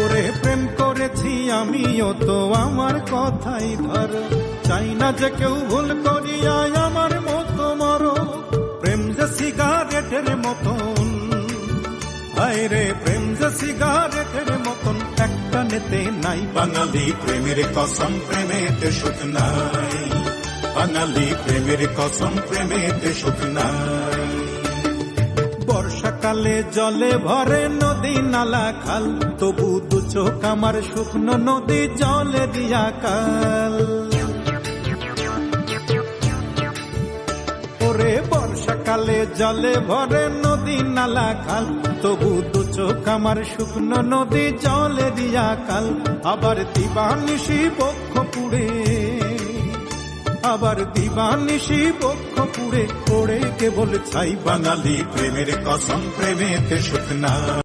ওরে প্রেম করেছি আমিও তো আমার কথাই ধরো, চাই না যে কেউ ভুল করিয়া আমার মতো মরো। প্রেম যে সিগারেটের মতন, হায় রে প্রেম যে সিগারেটের মতন, একটা নেতে নাই। বাঙালি প্রেমের কসম প্রেমেতে সুখ নাই, বাঙালি প্রেমের কসম প্রেমেতে সুখ নাই। বর্ষাকালে জলে ভরে নদী নালা খাল, তবু দু চোখ আমার শুকনো নদী জলে দিয়া কাল। ওরে বর্ষাকালে জলে ভরে নদী নালা খাল, তবু দু চোখ আমার শুকনো নদী জলে দিয়া কাল। আবার দিবানিশি বক্ষ পুড়ে, আবার দিবানিশি বক্ষ পুড়ে, পড়ে কেবল ছাই। বাঙালি প্রেমের কসম প্রেমেতে সুখ নাই।